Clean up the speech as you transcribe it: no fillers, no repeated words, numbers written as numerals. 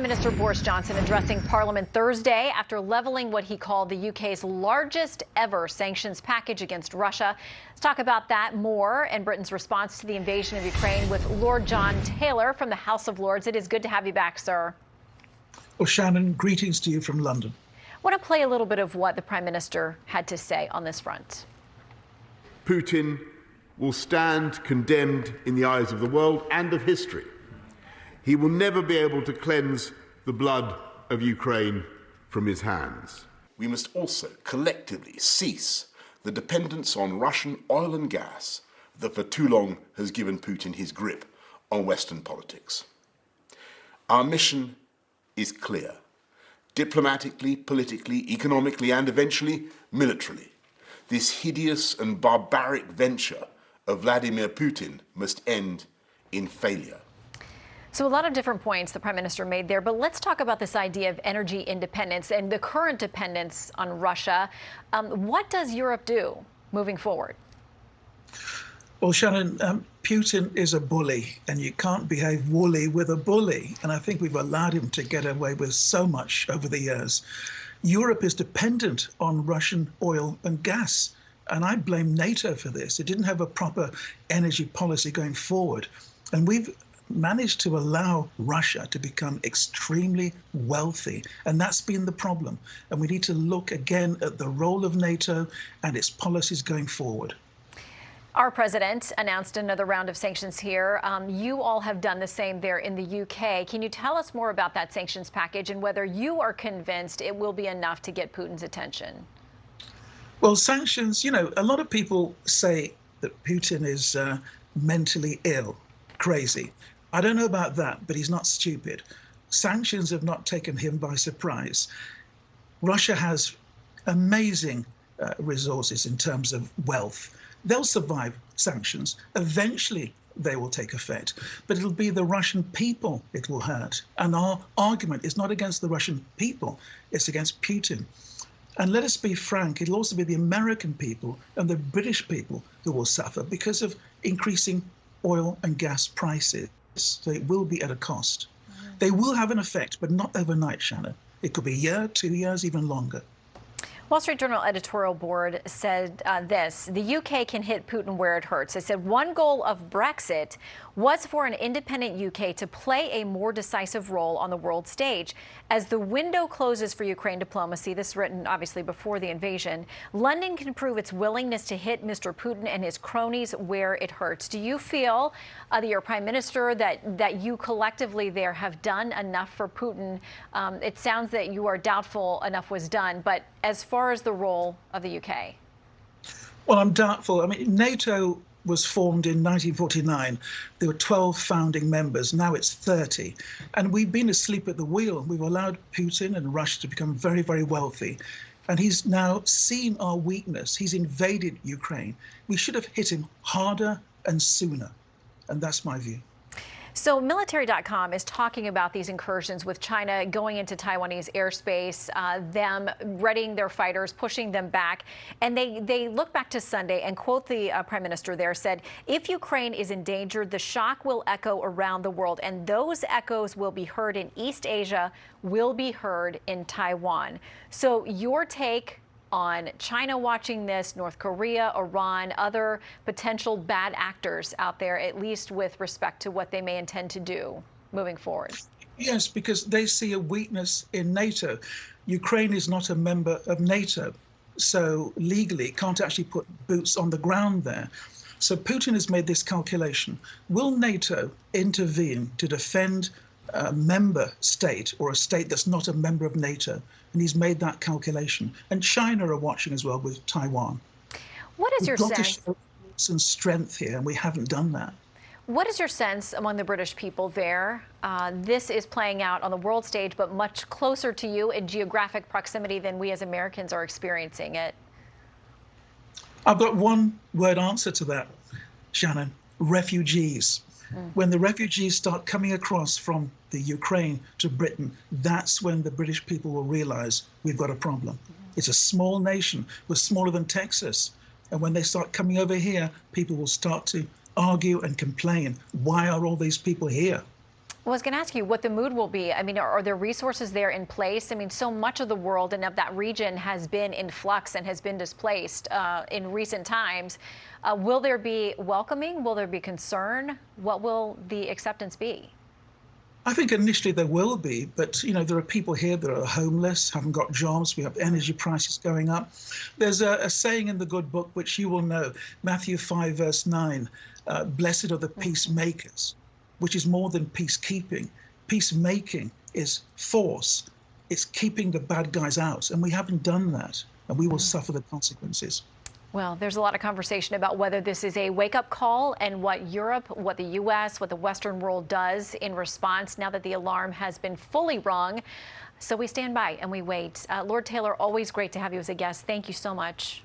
Minister Boris Johnson addressing Parliament Thursday after levelling what he called the UK's largest ever sanctions package against Russia. Let's talk about that more and Britain's response to the invasion of Ukraine with Lord John Taylor from the House of Lords. It is good to have you back, sir. Well, Shannon, greetings to you from London. I want to play a little bit of what the Prime Minister had to say on this front. Putin will stand condemned in the eyes of the world and of history. He will never be able to cleanse the blood of Ukraine from his hands. We must also collectively cease the dependence on Russian oil and gas that for too long has given Putin his grip on Western politics. Our mission is clear. Diplomatically, politically, economically, and eventually militarily, this hideous and barbaric venture of Vladimir Putin must end in failure. So a lot of different points the Prime Minister made there, but let's talk about this idea of energy independence and the current dependence on Russia. What does Europe do moving forward? Well, Shannon, Putin is a bully, and you can't behave woolly with a bully. And I think we've allowed him to get away with so much over the years. Europe is dependent on Russian oil and gas. And I blame NATO for this. It didn't have a proper energy policy going forward. And we've managed to allow Russia to become extremely wealthy. And that's been the problem. And we need to look again at the role of NATO and its policies going forward. Our president announced another round of sanctions here. You all have done the same there in the UK. Can you tell us more about that sanctions package and whether you are convinced it will be enough to get Putin's attention? Well, sanctions, you know, a lot of people say that Putin is mentally ill, crazy. I don't know about that, but he's not stupid. Sanctions have not taken him by surprise. Russia has amazing resources in terms of wealth. They'll survive sanctions. Eventually, they will take effect. But it'll be the Russian people it will hurt. And our argument is not against the Russian people, it's against Putin. And let us be frank, it'll also be the American people and the British people who will suffer because of increasing oil and gas prices. So it will be at a cost. They will have an effect, but not overnight, Shannon. It could be a year, 2 years, even longer. Wall Street Journal editorial board said this: the UK can hit Putin where it hurts. They said one goal of Brexit was for an independent UK to play a more decisive role on the world stage. As the window closes for Ukraine diplomacy, this written obviously before the invasion, London can prove its willingness to hit Mr. Putin and his cronies where it hurts. Do you feel that your Prime Minister, that you collectively there have done enough for Putin? It sounds that you are doubtful enough was done, but as far as the role of the UK? Well, I'm doubtful. I mean, NATO was formed in 1949. There were 12 founding members. Now it's 30. And we've been asleep at the wheel. We've allowed Putin and Russia to become very, very wealthy. And he's now seen our weakness. He's invaded Ukraine. We should have hit him harder and sooner. And that's my view. So military.com is talking about these incursions with China going into Taiwanese airspace, them readying their fighters, pushing them back. And they look back to Sunday and quote the Prime Minister there, said, if Ukraine is endangered, the shock will echo around the world. And those echoes will be heard in East Asia, will be heard in Taiwan. So your take on China watching this, North Korea, Iran, other potential bad actors out there, at least with respect to what they may intend to do moving forward? Yes, because they see a weakness in NATO. Ukraine is not a member of NATO, so legally it can't actually put boots on the ground there. So Putin has made this calculation. Will NATO intervene to defend a member state or a state that's not a member of NATO? And he's made that calculation. And China are watching as well with Taiwan. What is your sense? We've got to show some strength here, and we haven't done that. What is your sense among the British people there? This is playing out on the world stage, but much closer to you in geographic proximity than we as Americans are experiencing it. I've got one word answer to that, Shannon: refugees. When the refugees start coming across from the Ukraine to Britain, that's when the British people will realize we've got a problem. It's a small nation. We're smaller than Texas. And when they start coming over here, people will start to argue and complain. Why are all these people here? I was going to ask you what the mood will be. I mean, are there resources there in place? I mean, so much of the world and of that region has been in flux and has been displaced in recent times. Will there be welcoming? Will there be concern? What will the acceptance be? I think initially there will be, but there are people here that are homeless, haven't got jobs. We have energy prices going up. There's a saying in the good book, which you will know, Matthew 5, verse 9, blessed are the peacemakers, which is more than peacekeeping. Peacemaking is force. It's keeping the bad guys out, and we haven't done that, and we will suffer the consequences. Well, there's a lot of conversation about whether this is a wake-up call and what Europe, what the U.S., what the Western world does in response now that the alarm has been fully rung. So we stand by and we wait. Lord Taylor, always great to have you as a guest. Thank you so much.